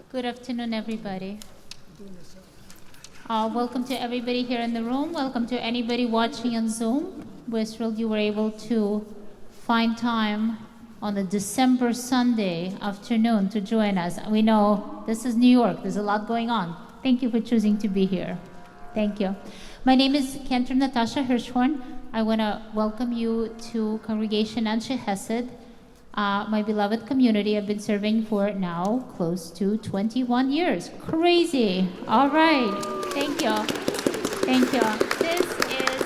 Good afternoon, everybody. Welcome to everybody here in the room. Welcome to anybody watching on Zoom. We're thrilled you were able to find time on a December Sunday afternoon to join us. We know this is New York. There's a lot going on. Thank you for choosing to be here. Thank you. My name is Cantor Natasha Hirschhorn. I want to welcome you to Congregation Anshe Chesed, my beloved community. I've been serving for now close to 21 years. Crazy. All right. Thank you. Thank you. This is,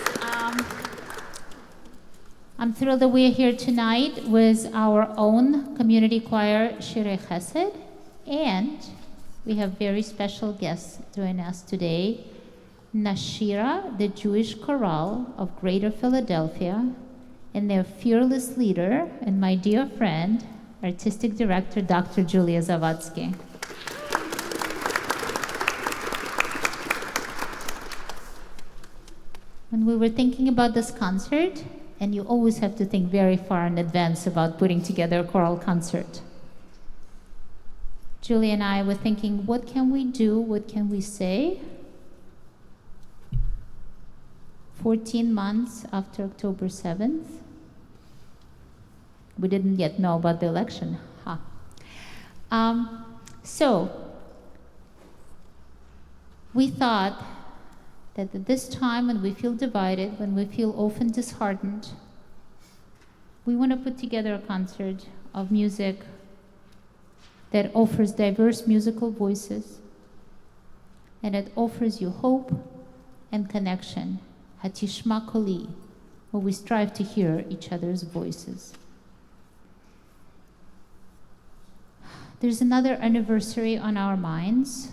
I'm thrilled that we're here tonight with our own community choir, Shirei Chesed, and we have very special guests joining us today. Nashirah, the Jewish Chorale of Greater Philadelphia, and their fearless leader and my dear friend, Artistic Director, Dr. Julia Zawadzki. When we were thinking about this concert, and you always have to think very far in advance about putting together a choral concert, Julia and I were thinking, what can we do, what can we say? 14 months after October 7th. We didn't yet know about the election. So we thought that at this time when we feel divided, when we feel often disheartened, we want to put together a concert of music that offers diverse musical voices and it offers you hope and connection. Hatishma Koli, where we strive to hear each other's voices. There's another anniversary on our minds.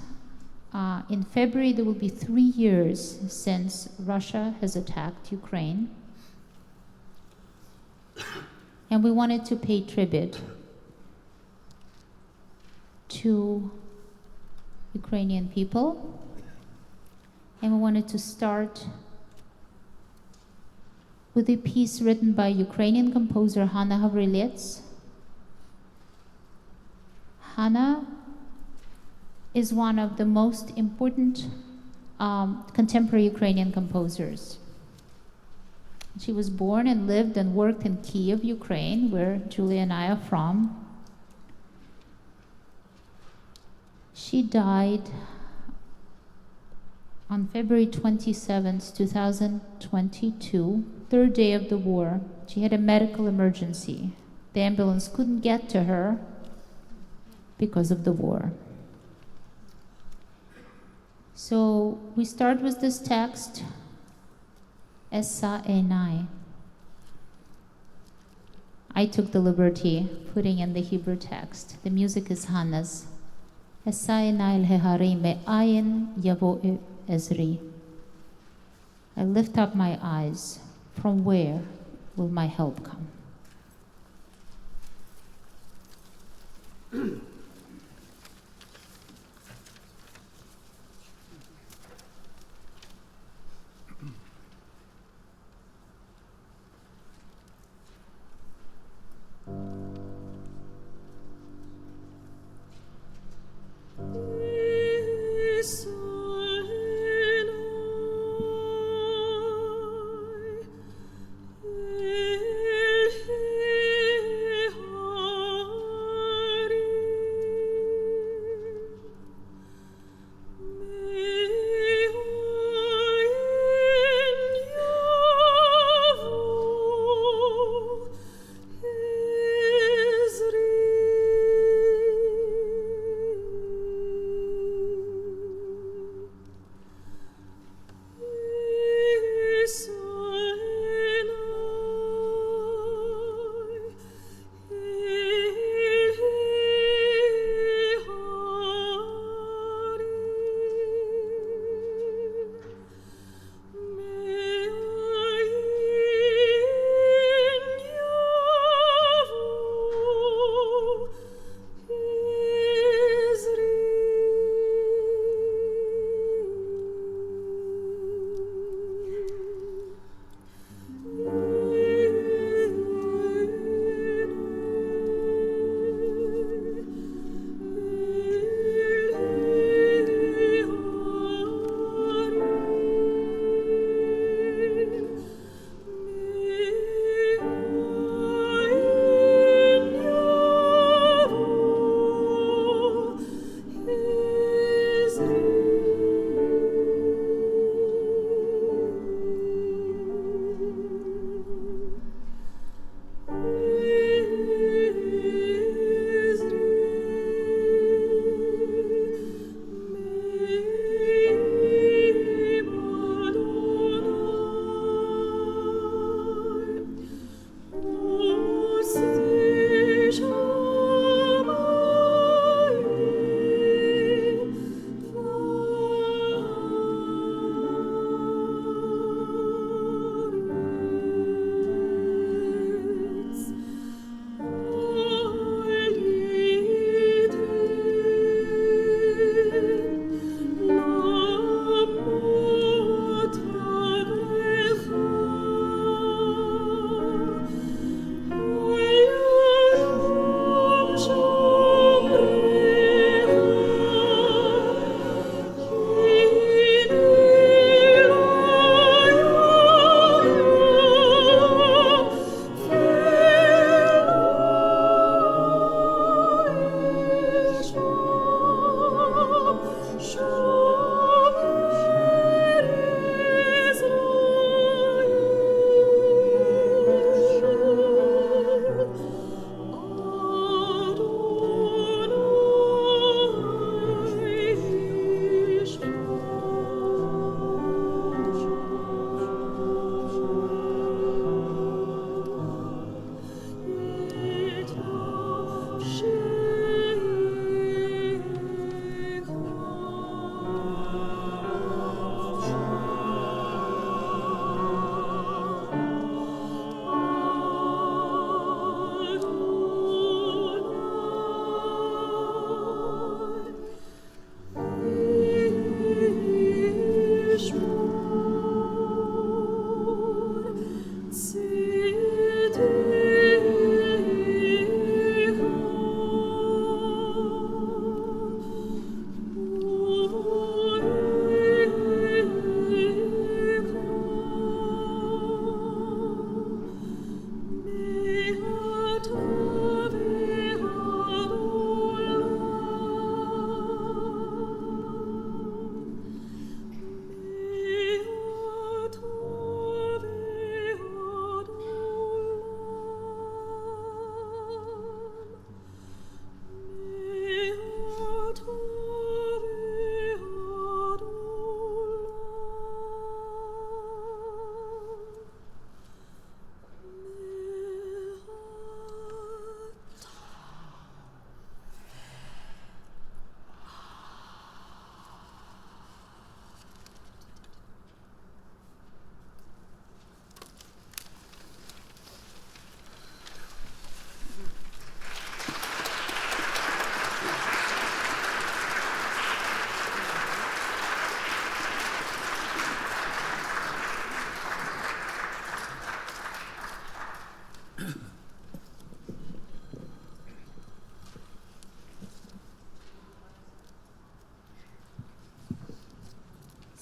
In February, there will be 3 years since Russia has attacked Ukraine. And we wanted to pay tribute to Ukrainian people. And we wanted to start with a piece written by Ukrainian composer Hanna Havrilets. Hanna is one of the most important contemporary Ukrainian composers. She was born and lived and worked in Kiev, Ukraine, where Julia and I are from. She died on February 27th, 2022, third day of the war. She had a medical emergency. The ambulance couldn't get to her because of the war. So we start with this text, Essa Einai. I took the liberty putting in the Hebrew text. The music is Hannah's. Essa Einai el-heharim me'ayin yavo Ezri. I lift up my eyes. From where will my help come?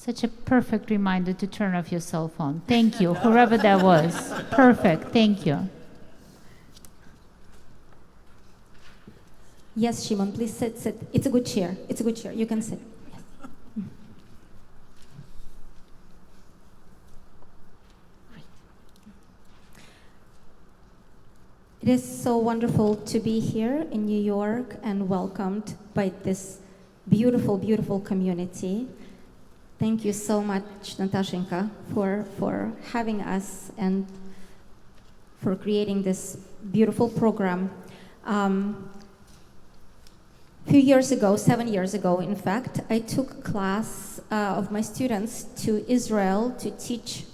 Such a perfect reminder to turn off your cell phone. Thank you, whoever that was. Perfect, thank you. Yes, Shimon, please sit. It's a good chair. It's a good chair. You can sit. Yes. It is so wonderful to be here in New York and welcomed by this beautiful, beautiful community. Thank you so much, Natashenka, for having us and for creating this beautiful program. Few years ago, 7 years ago, in fact, I took a class of my students to Israel to teach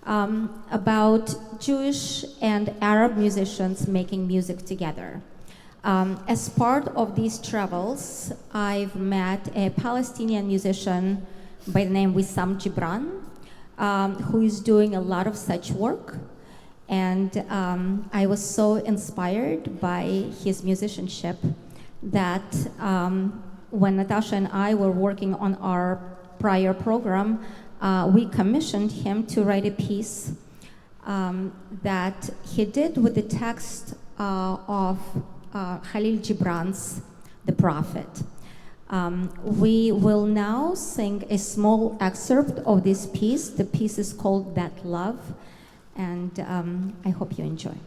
about Jewish and Arab musicians making music together. As part of these travels, I've met a Palestinian musician by the name Wisam Gibran, who is doing a lot of such work. And I was so inspired by his musicianship that when Natasha and I were working on our prior program, we commissioned him to write a piece that he did with the text of Khalil Gibran's The Prophet. We will now sing a small excerpt of this piece. The piece is called That Love, and I hope you enjoy.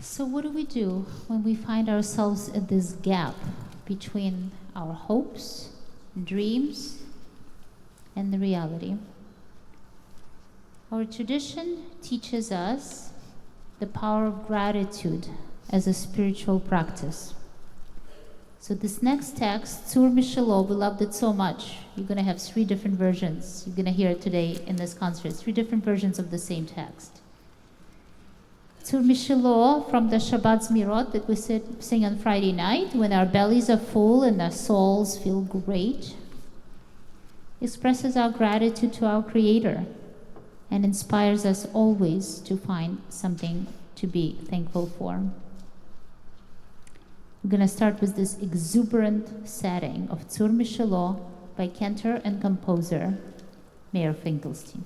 So what do we do when we find ourselves at this gap between our hopes, dreams, and the reality? Our tradition teaches us the power of gratitude as a spiritual practice. So this next text, Tzur Mishalo, we loved it so much. You're going to have 3 different versions. You're going to hear it today in this concert. 3 different versions of the same text. Tzur Mishalo from the Shabbat Zmirot that we sing on Friday night when our bellies are full and our souls feel great, expresses our gratitude to our Creator and inspires us always to find something to be thankful for. We're going to start with this exuberant setting of Tzur Mishelo by cantor and composer Meir Finkelstein.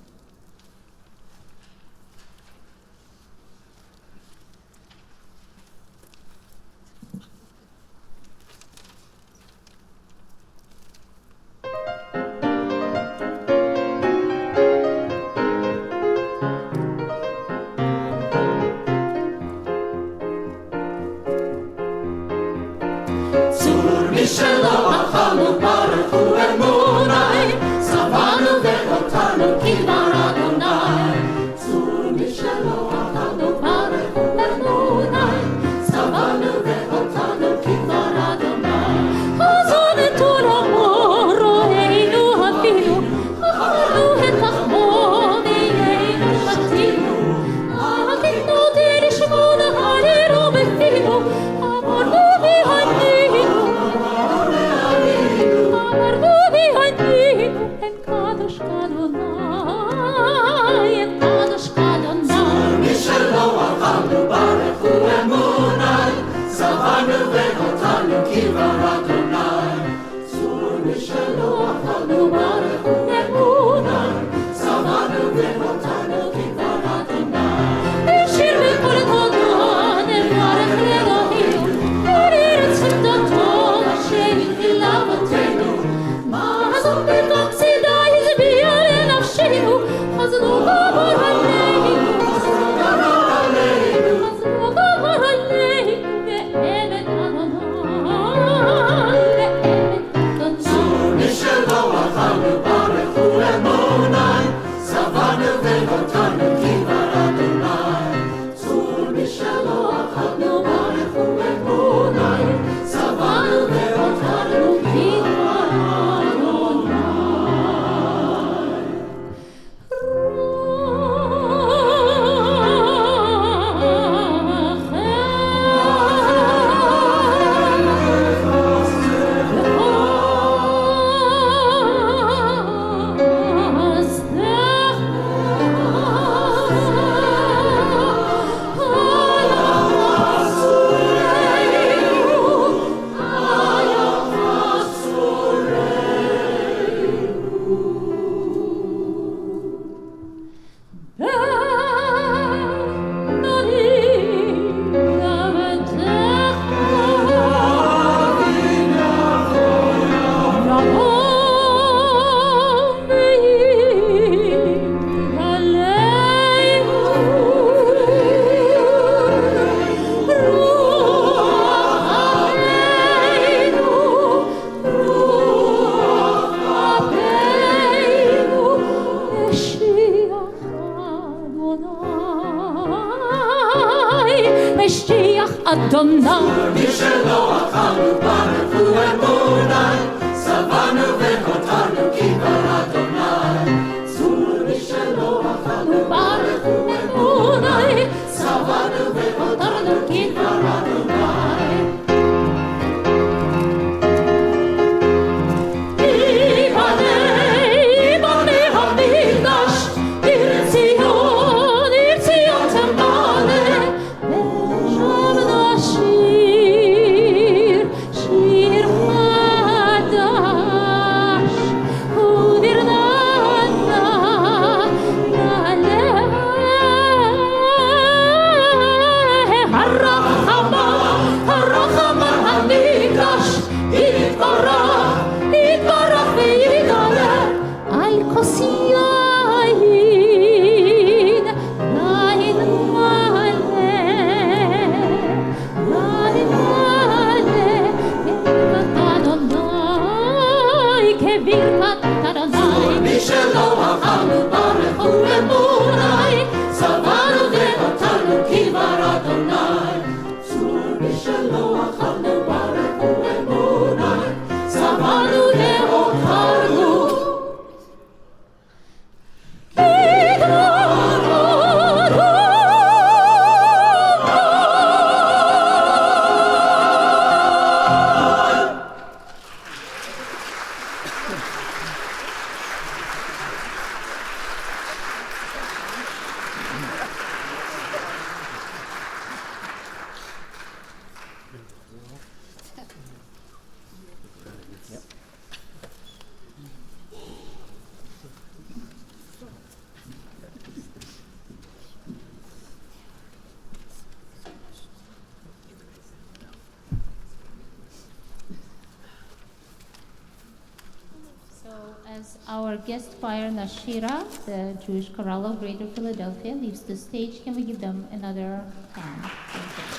As our guest choir, Nashirah, the Jewish Chorale of Greater Philadelphia, leaves the stage, can we give them another hand? Thank you.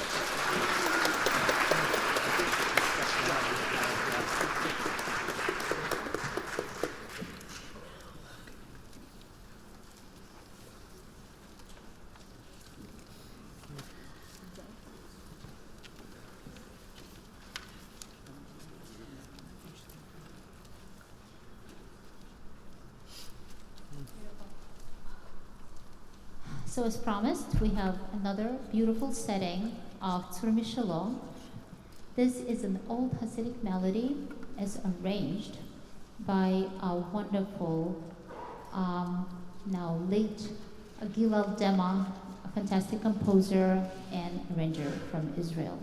So as promised, we have another beautiful setting of Tzur Mishalom. This is an old Hasidic melody as arranged by a wonderful, now late Gilal Dema, a fantastic composer and arranger from Israel.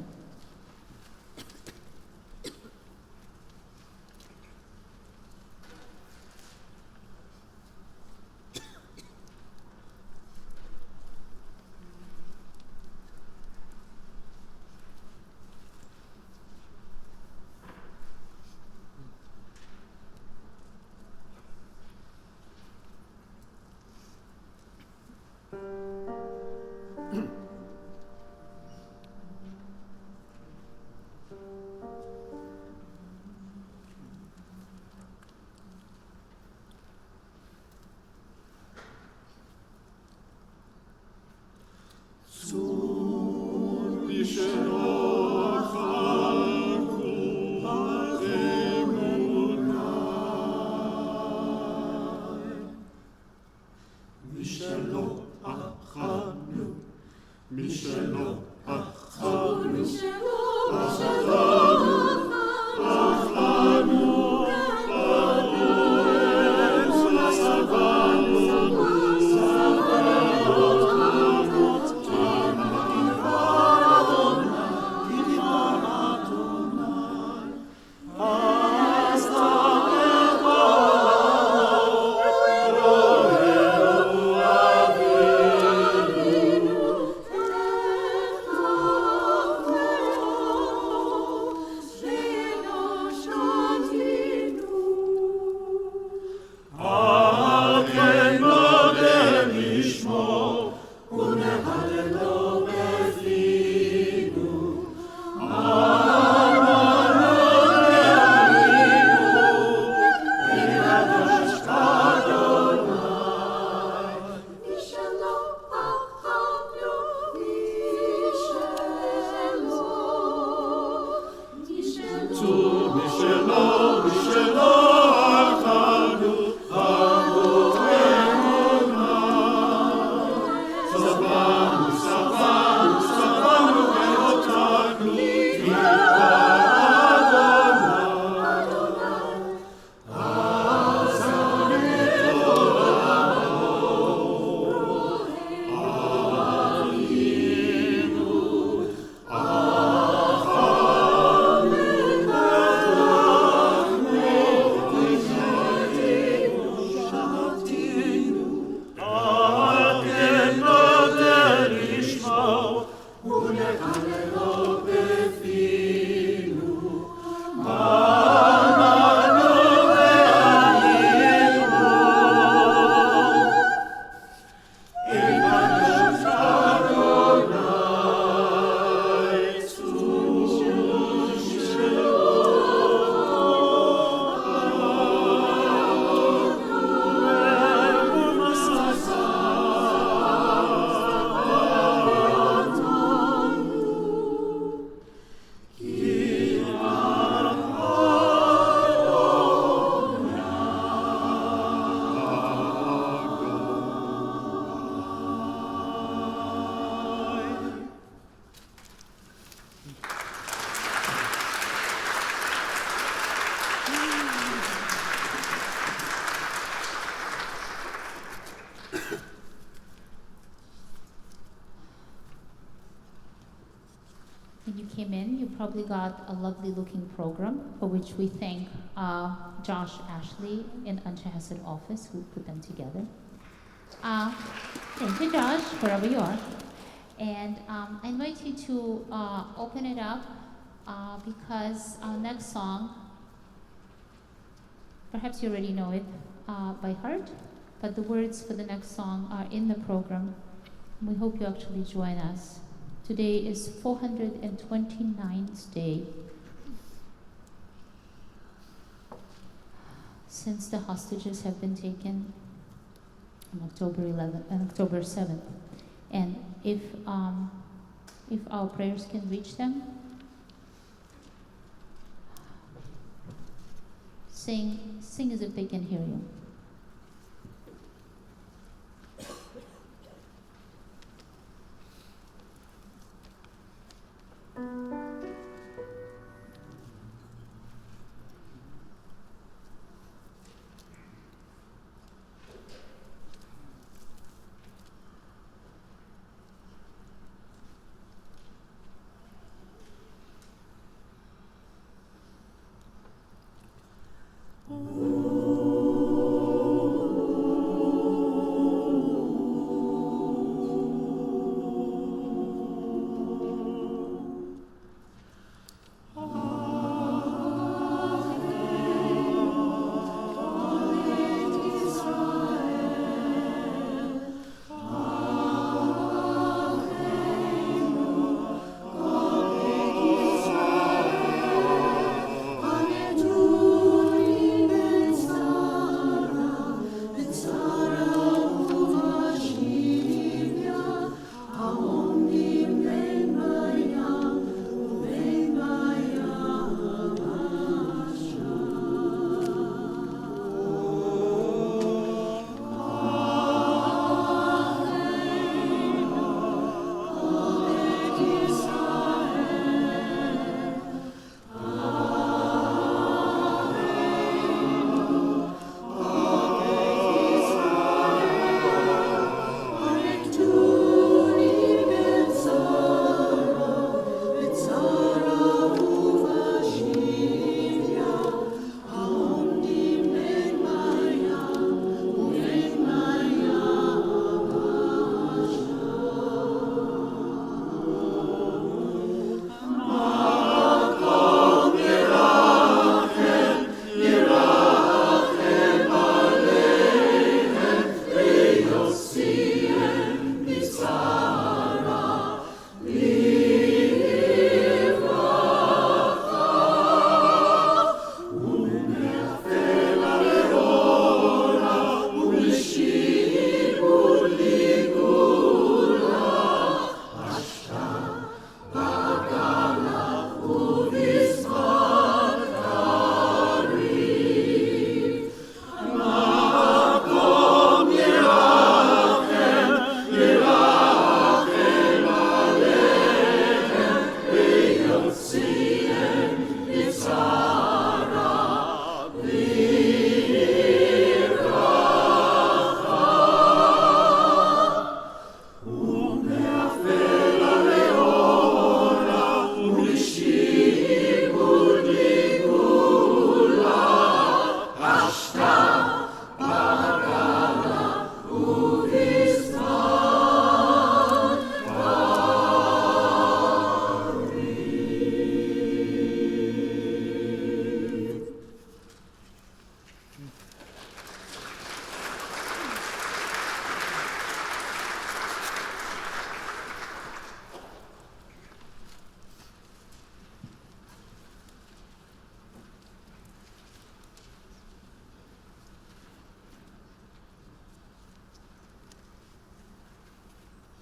When you came in, you probably got a lovely looking program for which we thank Josh Ashley in Anshe Hesed office who put them together. Thank you, Josh, wherever you are. And I invite you to open it up because our next song, perhaps you already know it, by heart, but the words for the next song are in the program. We hope you actually join us. Today is 429th day since the hostages have been taken on October 11th and October 7th. And if our prayers can reach them, sing as if they can hear you.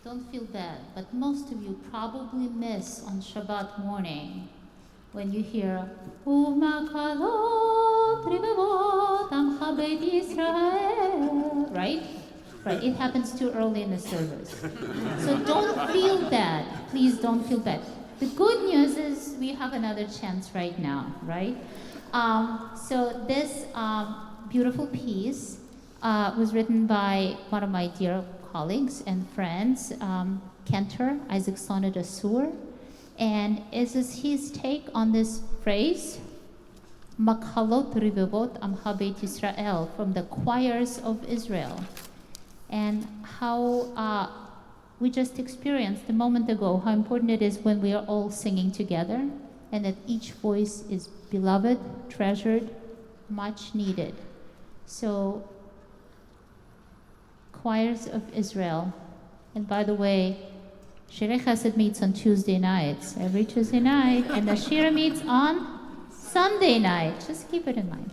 Don't feel bad, but most of you probably miss on Shabbat morning when you hear "U'makalot ribavot amcha beit Yisrael," right? Right, it happens too early in the service. So don't feel bad. Please don't feel bad. The good news is we have another chance right now, right? So this beautiful piece was written by one of my dear colleagues and friends, Cantor, Isaac Sonnet Assur, and is his take on this phrase, Makalot ribavot amcha beit Yisrael, from the choirs of Israel. And how we just experienced a moment ago how important it is when we are all singing together and that each voice is beloved, treasured, much needed. So, choirs of Israel. And by the way, Shirei Chesed meets on Tuesday nights, every Tuesday night, and Nashirah meets on Sunday night. Just keep it in mind.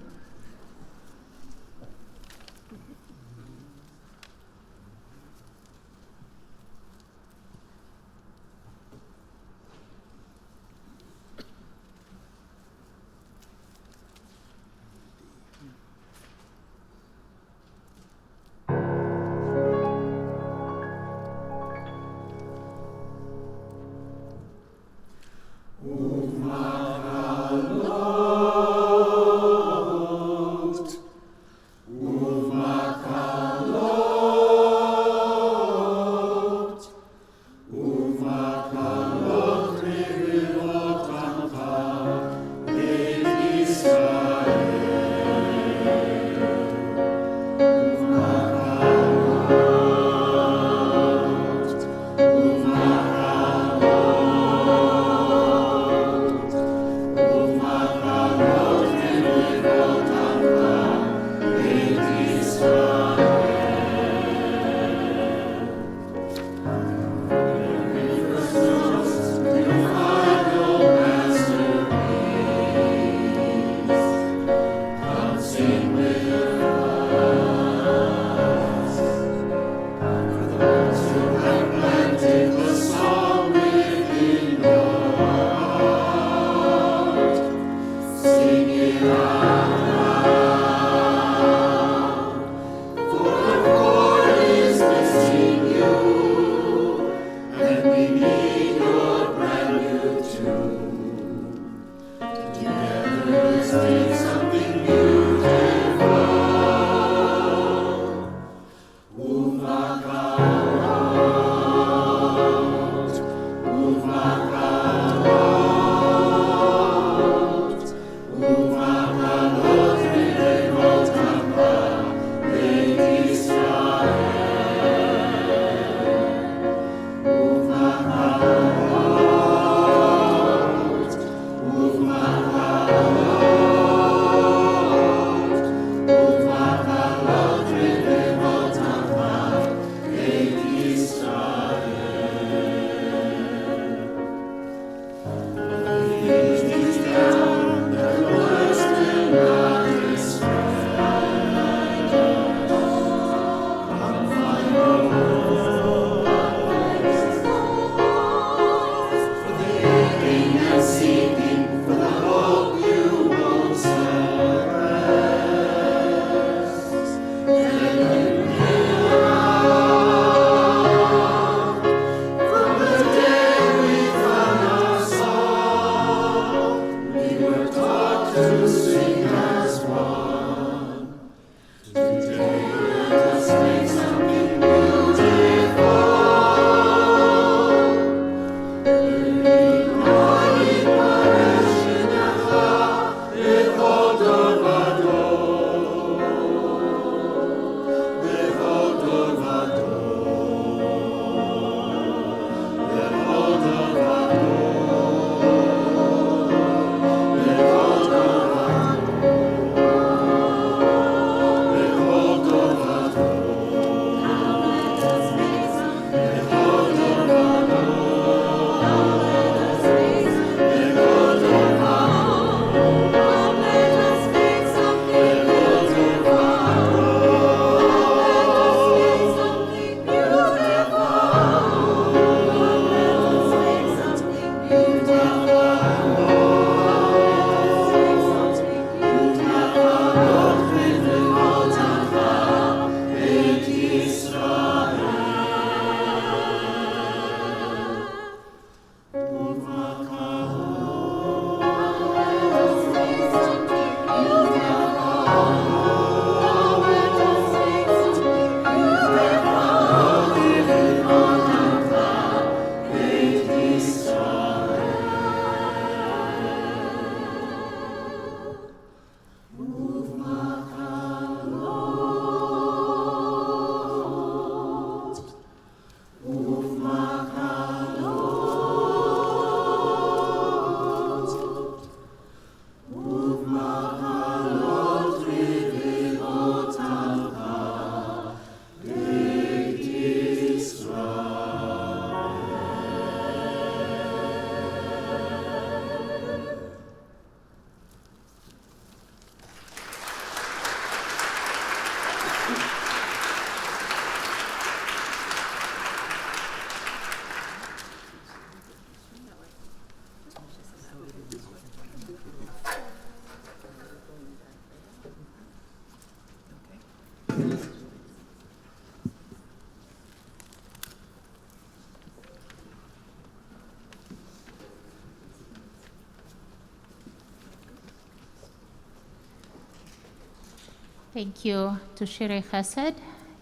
Thank you to Shirei Chesed.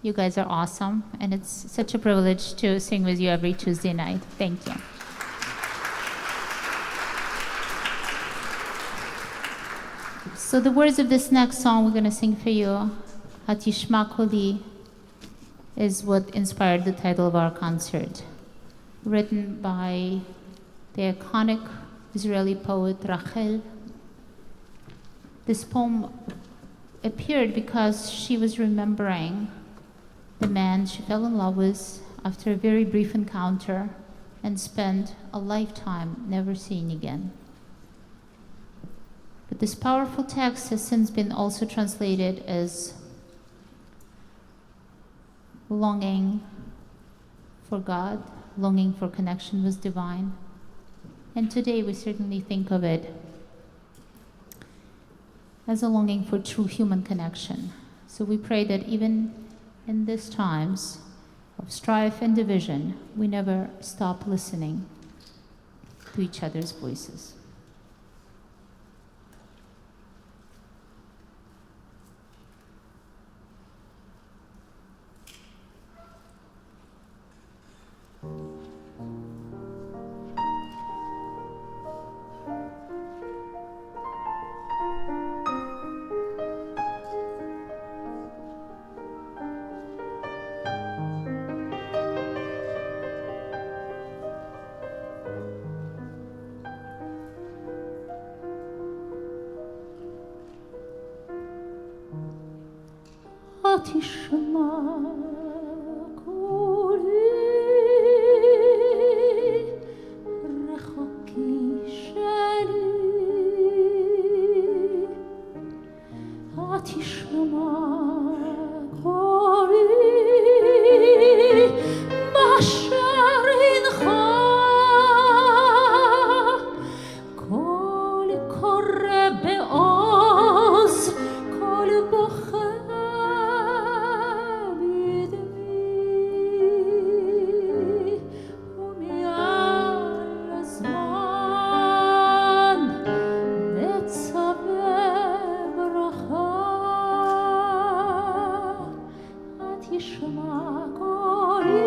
You guys are awesome, and it's such a privilege to sing with you every Tuesday night. Thank you. So the words of this next song we're going to sing for you, Hatishma Koli, is what inspired the title of our concert, written by the iconic Israeli poet Rachel. This poem appeared because she was remembering the man she fell in love with after a very brief encounter and spent a lifetime never seeing again. But this powerful text has since been also translated as longing for God, longing for connection with divine. And today we certainly think of it as a longing for true human connection. So we pray that even in these times of strife and division, we never stop listening to each other's voices. Hatishma Koli Rechoki Shirei Hatishma Koli Masher Incha Kol Korre Be'oz Kol Boche Hatishma Koli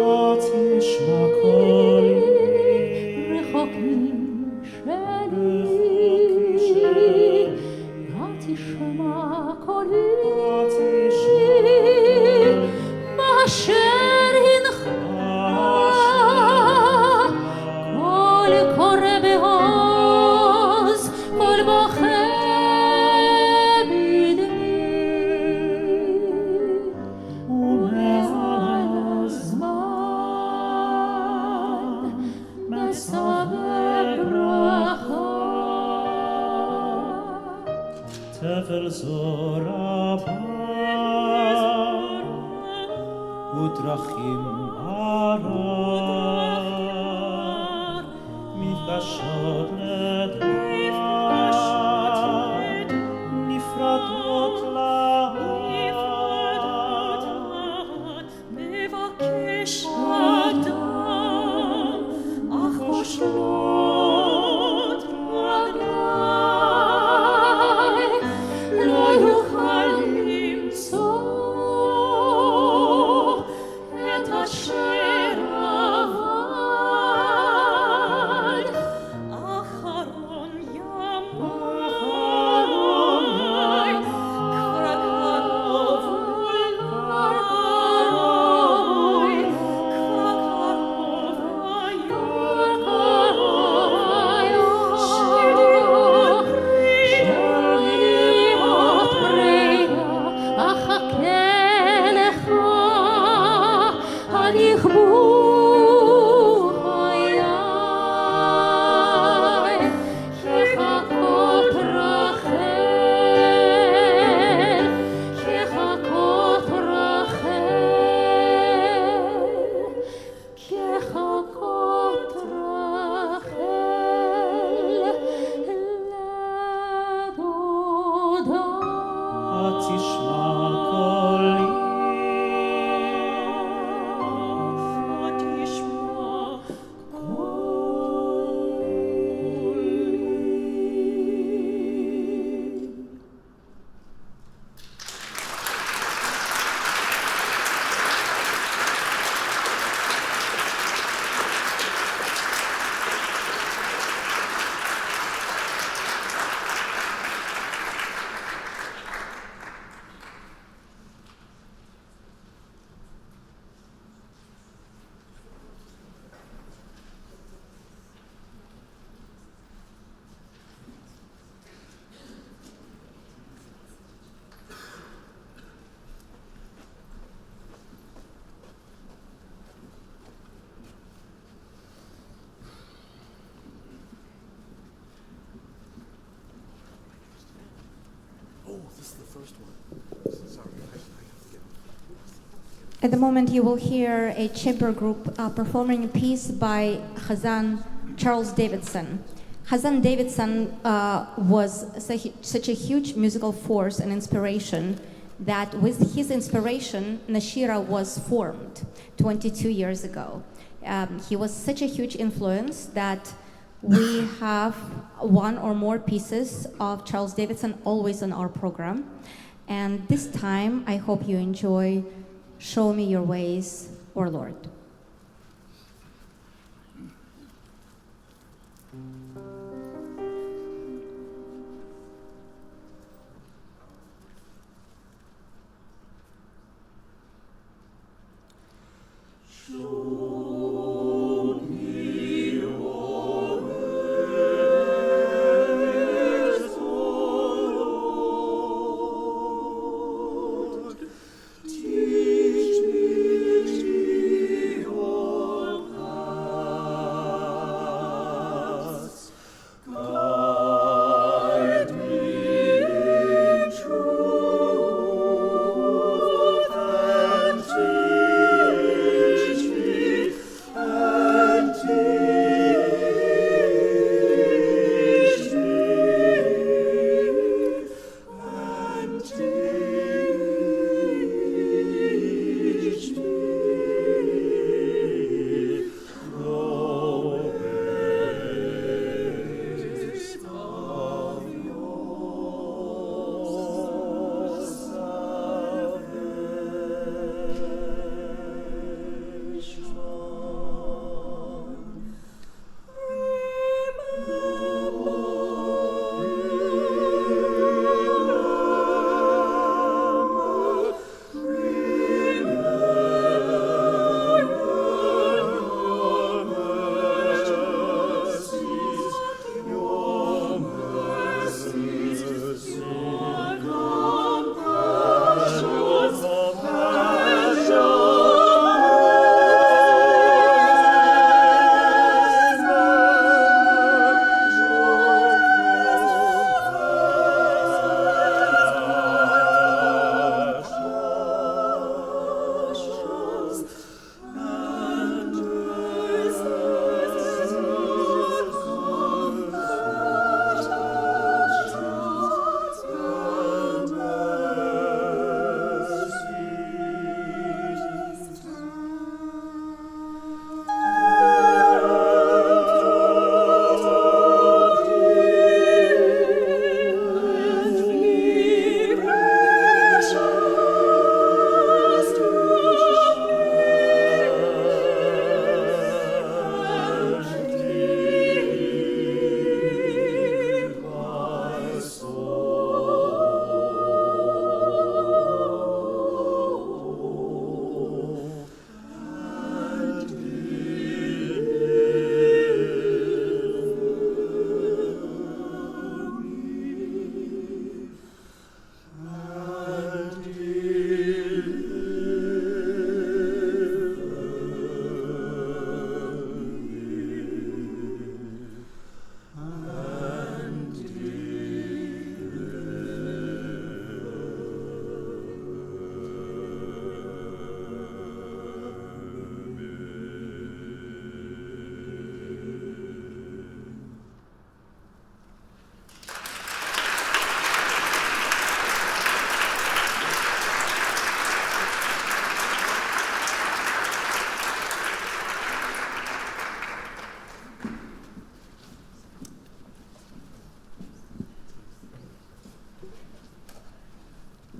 At the moment, you will hear a chamber group performing a piece by Hazzan Charles Davidson. Hazzan Davidson was such a huge musical force and inspiration that with his inspiration, Nashirah was formed 22 years ago. He was such a huge influence that we have one or more pieces of Charles Davidson always on our program. And this time, I hope you enjoy Show Me Your Ways, O Lord.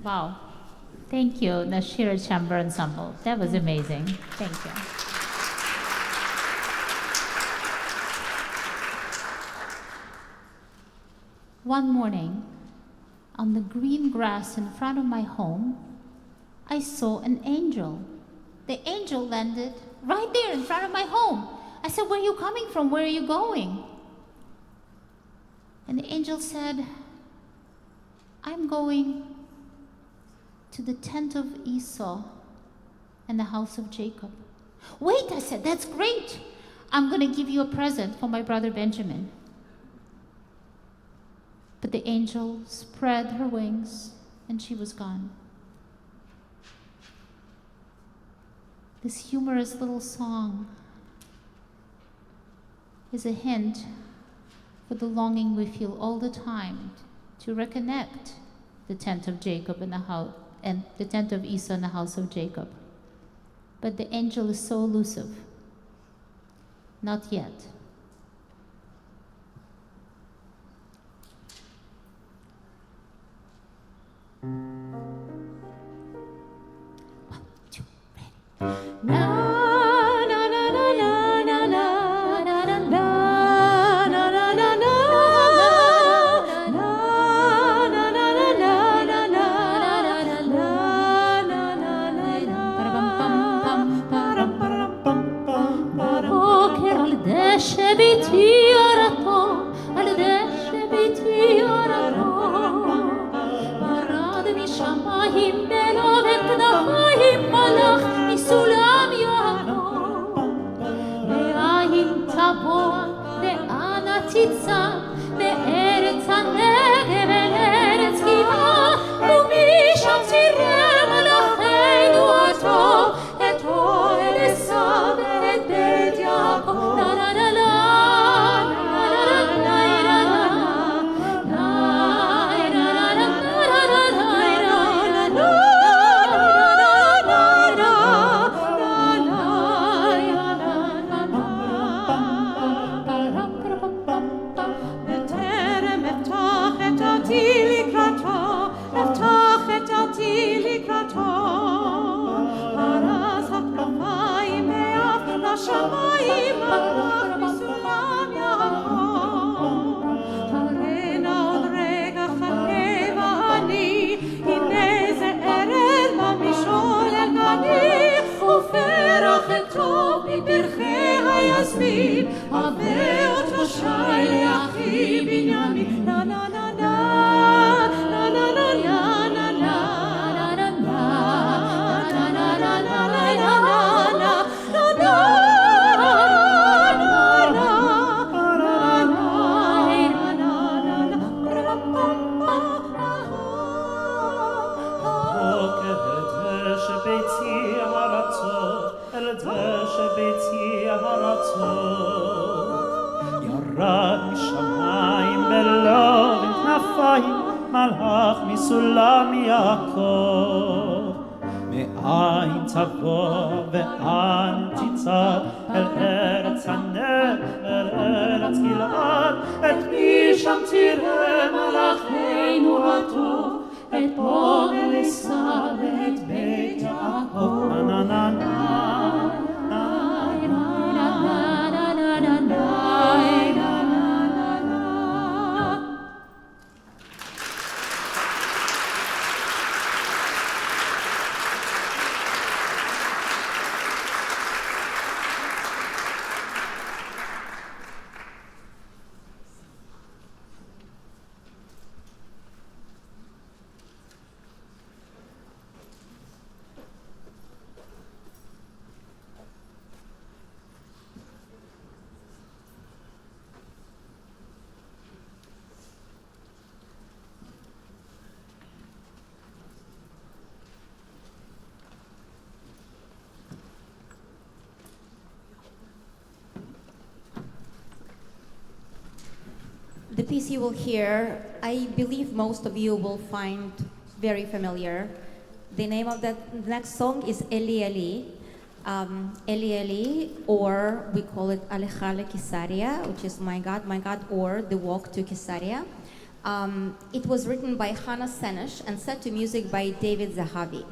Wow. Thank you, Nashirah Chamber Ensemble. That was amazing. Thank you. One morning, on the green grass in front of my home, I saw an angel. The angel landed right there in front of my home. I said, "Where are you coming from? Where are you going?" And the angel said, "I'm going to the tent of Esau and the house of Jacob." "Wait," I said, "that's great. I'm going to give you a present for my brother Benjamin." But the angel spread her wings and she was gone. This humorous little song is a hint for the longing we feel all the time to reconnect the tent of Jacob in the house, and the tent of Esau in the house of Jacob. But the angel is so elusive. Not yet. One, two, ready. Na na na na na na na na na na na na na. ביתי ירתו, על דשא ביתי ירתו, ירד משמיים בלב כנפיים מלאך מסולם יעקב, מאין תבוא לאנה תצא, מארץ הנגב אל ארץ גבעה, ומשם תראה מלאכנו הטוב, את אוהל עשיו ואת בית יעקב. השמיים מלאך מסולם יעקב, הרינה עוד רגע חכה ואני, הנה זה ארד במשעול אל גני, ופרח אל טוב מפרחי היסמין, הבא אותו שי לאחי בנימין. נה נה נה נה נה נה נה נה נה נה נה נה ירד משמיים בלב כנפיים מלאך מסולם יעקב, מאין תבוא ואן תצעד, אל ארץ הנגב אל ארץ גלעד, את משם תראה מלאכנו הטוב, את אוהל עשיו ואת בית יעקב. נה נה נה The piece you will hear, I believe most of you will find very familiar. The name of the next song is Eli Eli. Eli Eli, or we call it Alecha leKisaria, which is my God, or The Walk to Kisaria. It was written by Hannah Senesh and set to music by David Zahavi.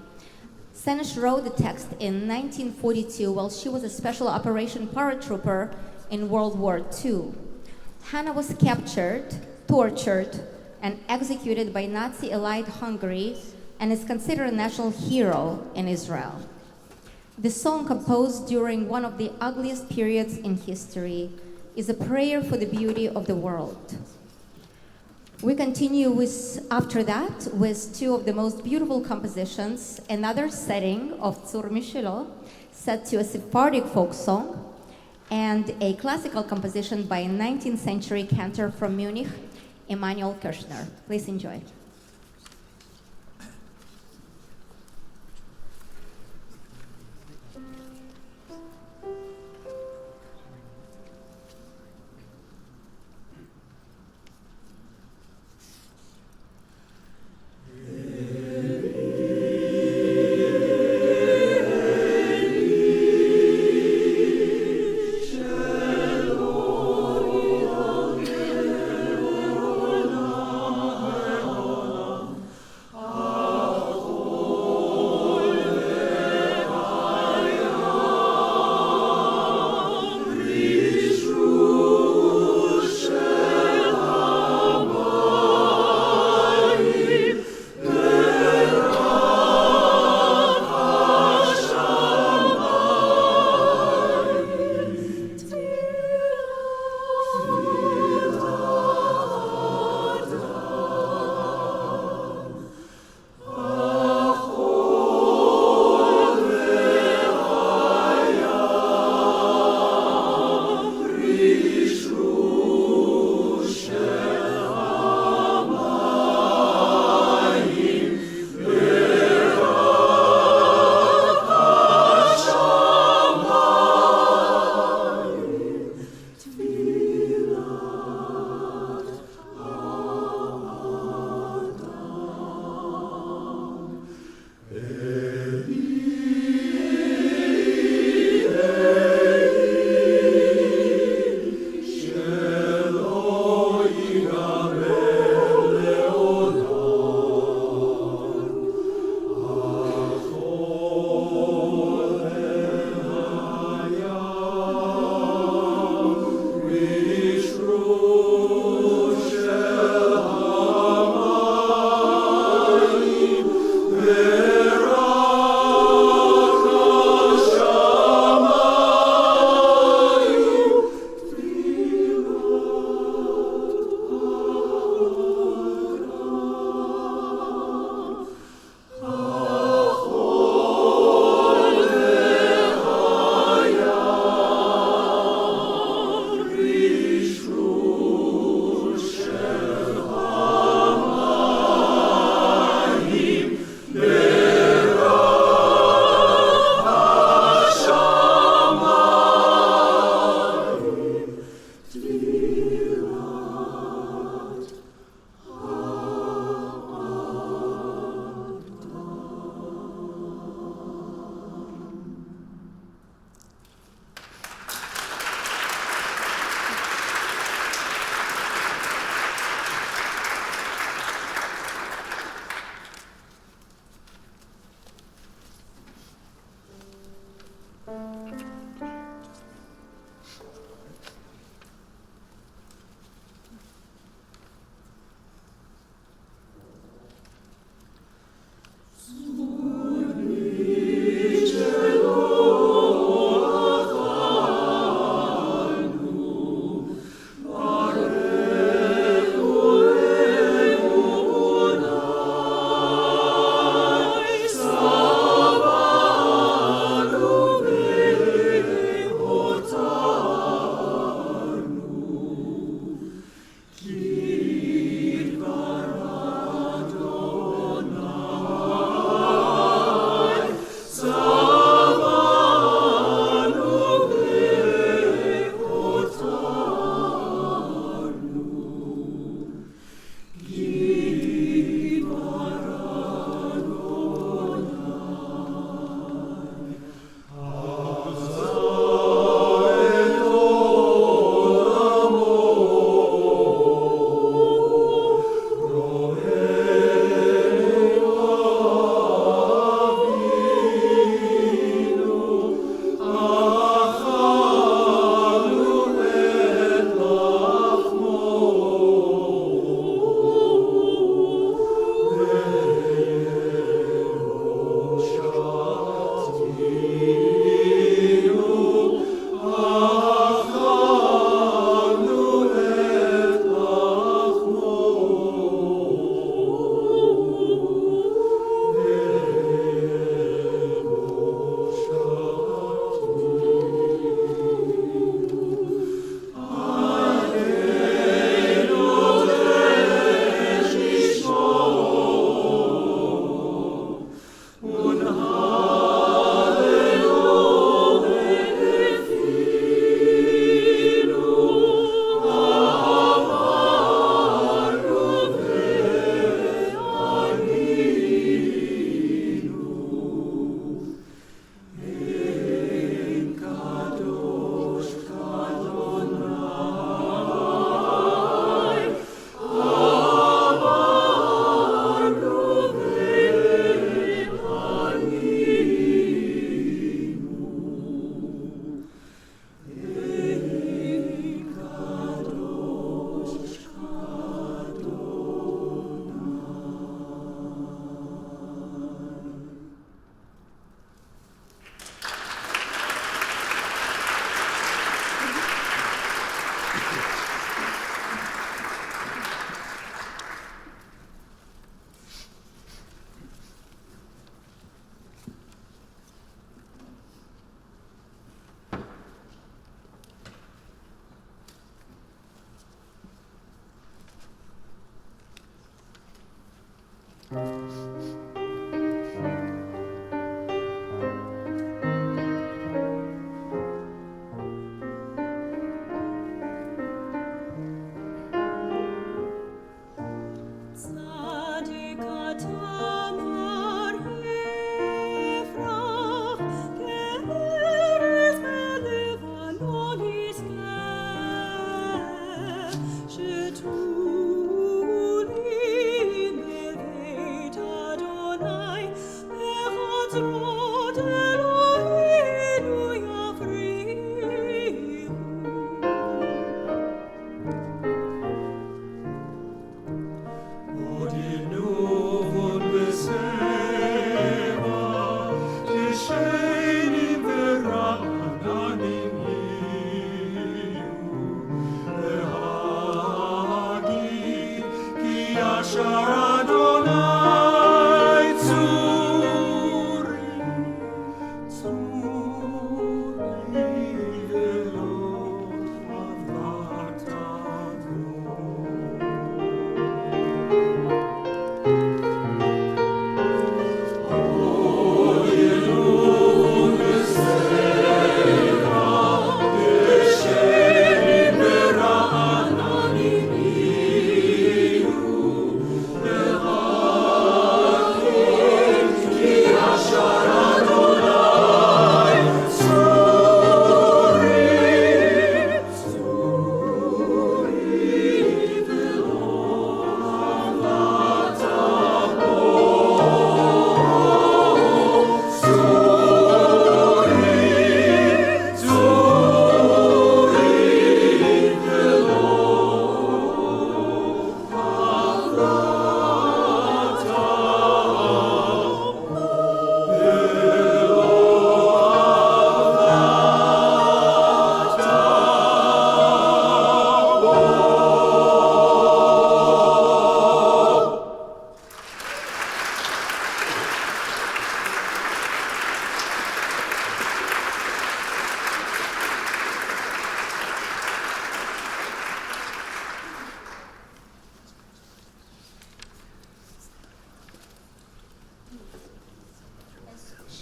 Senesh wrote the text in 1942 while she was a special operation paratrooper in World War II. Hannah was captured, tortured, and executed by Nazi-allied Hungary and is considered a national hero in Israel. The song, composed during one of the ugliest periods in history, is a prayer for the beauty of the world. We continue after that with two of the most beautiful compositions, another setting of Tzur Mishelo, set to a Sephardic folk song, and a classical composition by a 19th century cantor from Munich, Emanuel Kirchner. Please enjoy.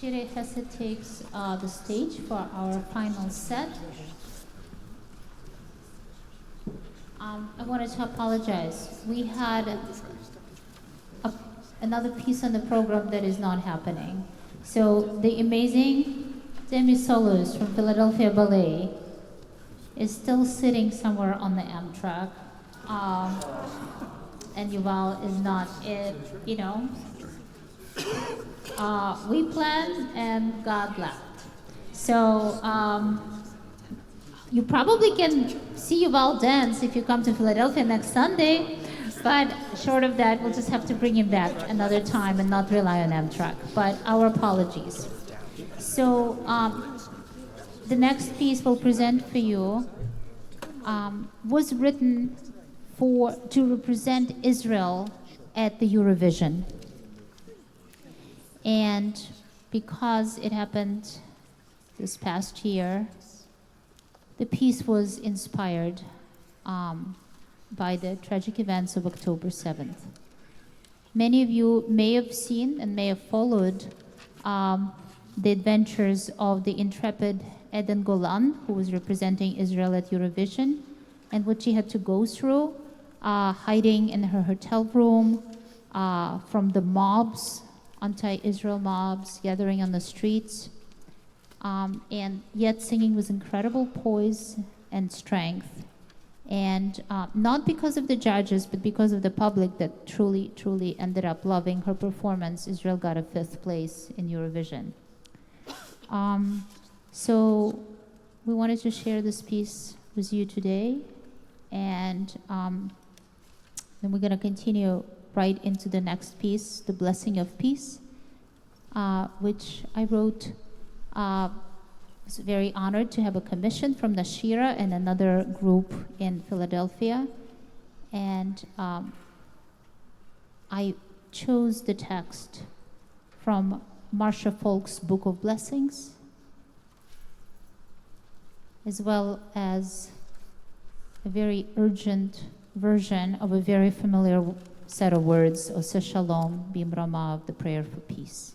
Shirei Chesed takes the stage for our final set. I wanted to apologize. We had another piece on the program that is not happening. So the amazing Demi Soloist from Philadelphia Ballet is still sitting somewhere on the Amtrak. And Yuval is not, we planned and God left. So you probably can see Yuval dance if you come to Philadelphia next Sunday, but short of that, we'll just have to bring him back another time and not rely on Amtrak. But our apologies. So the next piece we'll present for you was written to represent Israel at the Eurovision. And because it happened this past year, the piece was inspired by the tragic events of October 7th. Many of you may have seen and may have followed the adventures of the intrepid Eden Golan, who was representing Israel at Eurovision, and what she had to go through, hiding in her hotel room from the mobs, anti-Israel mobs gathering on the streets, and yet singing with incredible poise and strength. And not because of the judges, but because of the public that truly, truly ended up loving her performance, Israel got a 5th place in Eurovision. So we wanted to share this piece with you today, and then we're going to continue right into the next piece, The Blessing of Peace, which I wrote. I was very honored to have a commission from Nashirah and another group in Philadelphia. And I chose the text from Marcia Folk's Book of Blessings, as well as a very urgent version of a very familiar set of words, Oseh Shalom Bimrama, of the prayer for peace.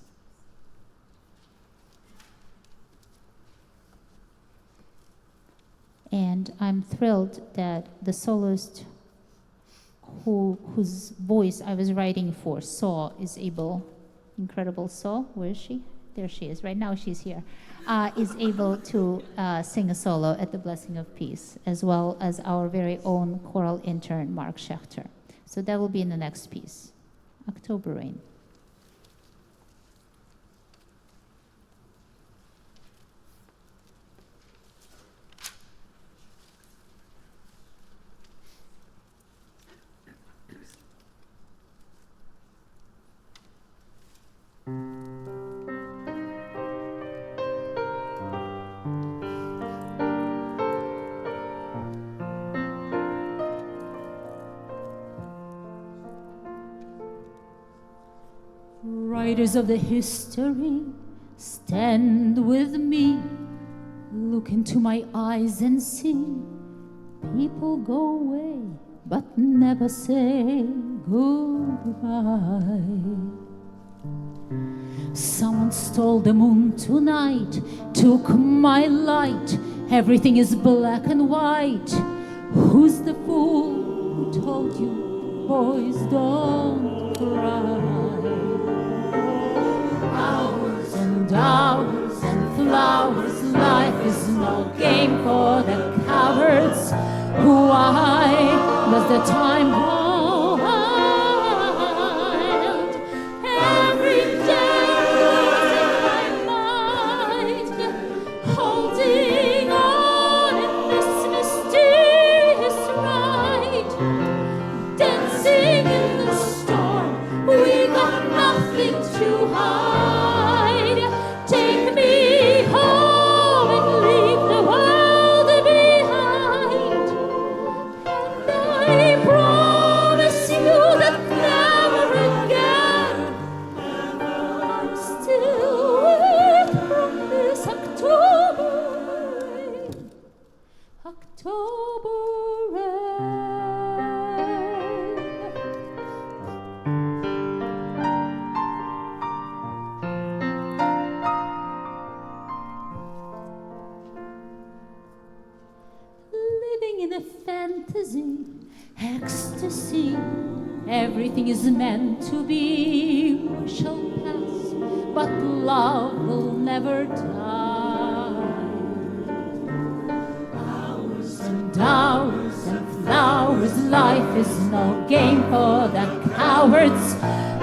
And I'm thrilled that the soloist whose voice I was writing for, Saw, is able, incredible Saw, where is she? There she is, right now she's here, is able to sing a solo at the Blessing of Peace, as well as our very own choral intern, Mark Schechter. So that will be in the next piece, October Rain. Writers of the history, stand with me. Look into my eyes and see. People go away, but never say goodbye. Someone stole the moon tonight, took my light. Everything is black and white. Who's the fool who told you, boys don't cry? Hours and hours and flowers, life is no game for the cowards. Why does the time go wild? Every day losing my mind, holding on in this mysterious ride, dancing in the storm. We got nothing to hide. Take me home and leave the world behind. And I promise you that never again, I'm still with from this October rain. October rain. Living in a fantasy, ecstasy, everything is meant to be. We shall pass, but love will never die. Hours and hours and flowers, life is no game for the cowards.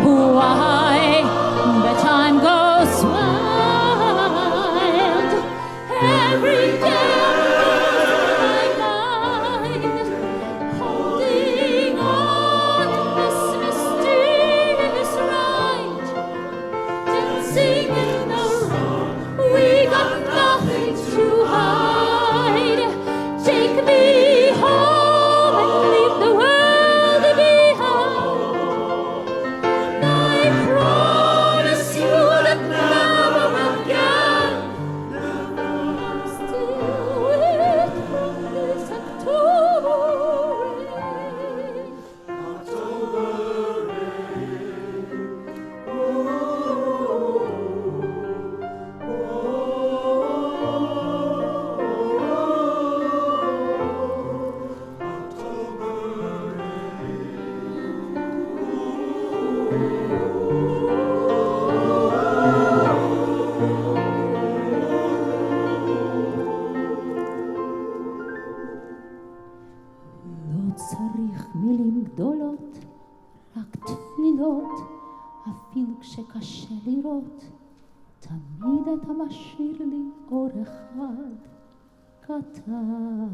Why the time goes wild? Every day I'm losing my mind, holding on in this mysterious ride, dancing in the rain. We got nothing to hide. Take me home and leave the world behind. And I promise you that never again, I'm still with from this October rain. לא צריך מילים גדולות, רק תפילות, אפילו כשקשה לראות. תמיד אתה משאיר לי אור אחד קטן.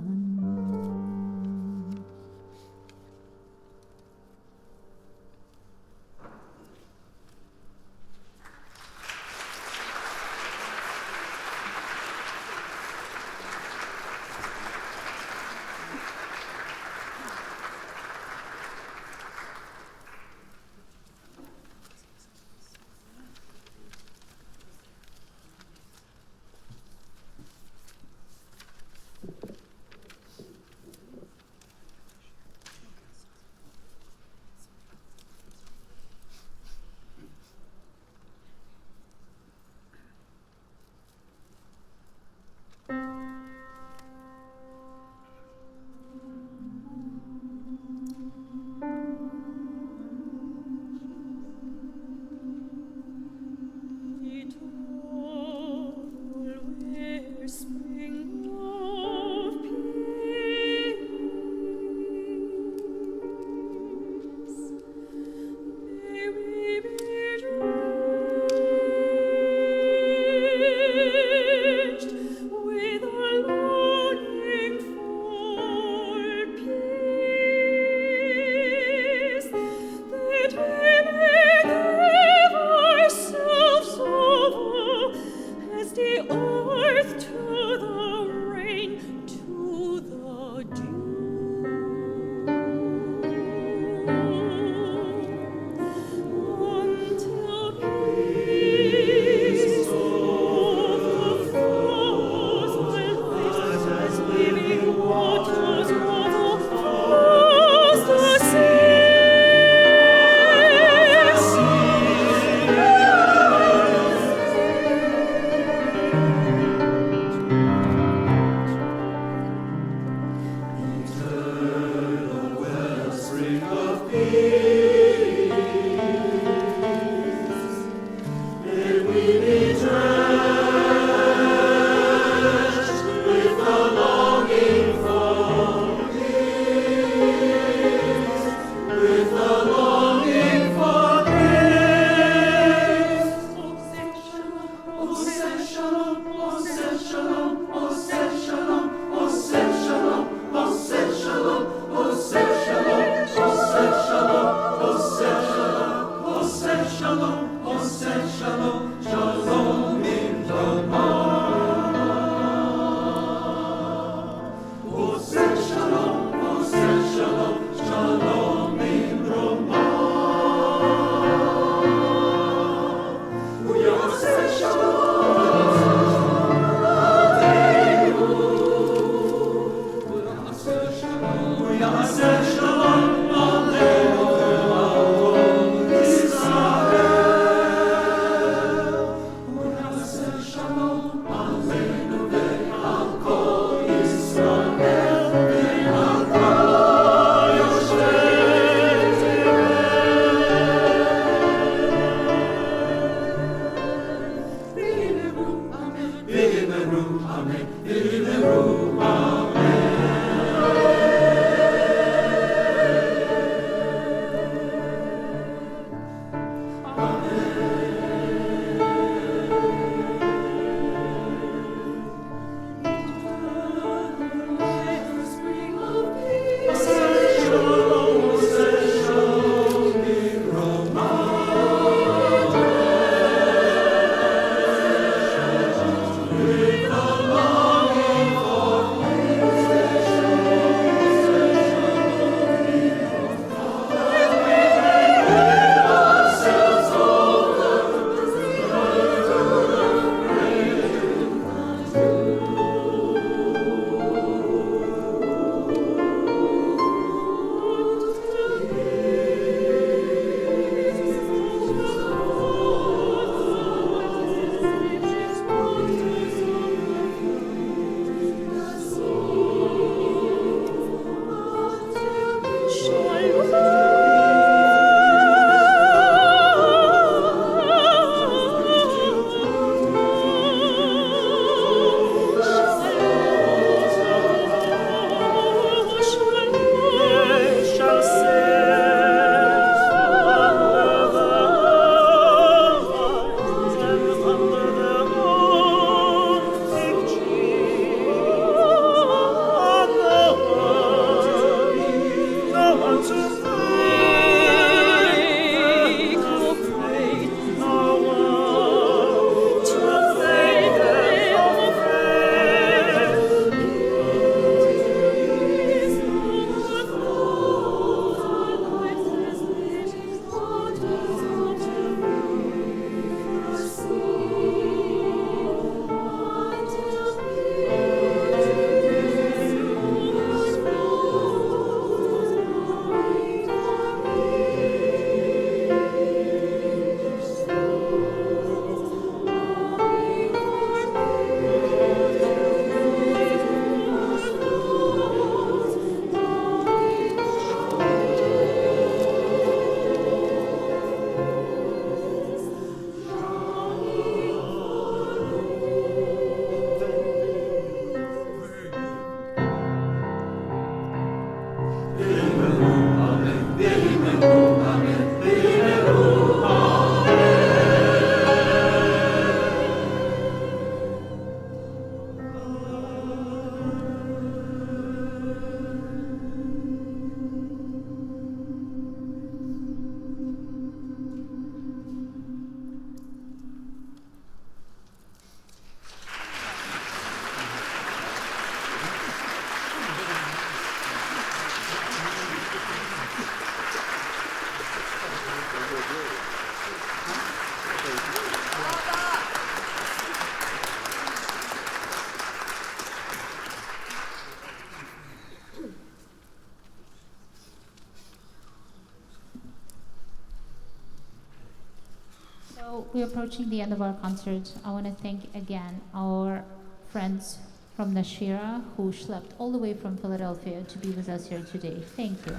we're approaching the end of our concert, I want to thank again our friends from Nashirah who schlepped all the way from Philadelphia to be with us here today. Thank you.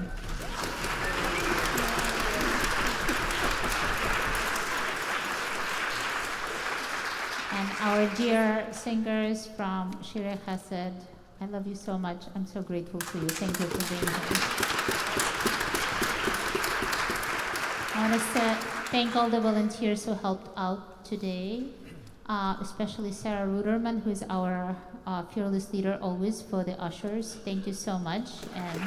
And our dear singers from Shirei Chesed, I love you so much. I'm so grateful for you. Thank you for being here. I want to thank all the volunteers who helped out today, especially Sarah Ruderman, who is our fearless leader always for the ushers. Thank you so much. And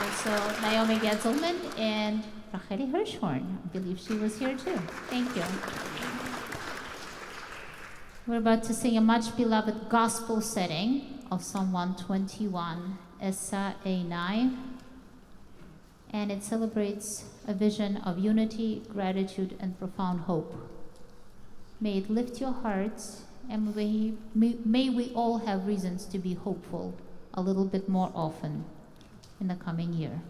also Naomi Getzelman and Hazzan Hirschhorn. I believe she was here too. Thank you. We're about to sing a much beloved gospel setting of Psalm 121, Esa Einai, and it celebrates a vision of unity, gratitude, and profound hope. May it lift your hearts, and may we all have reasons to be hopeful a little bit more often in the coming year.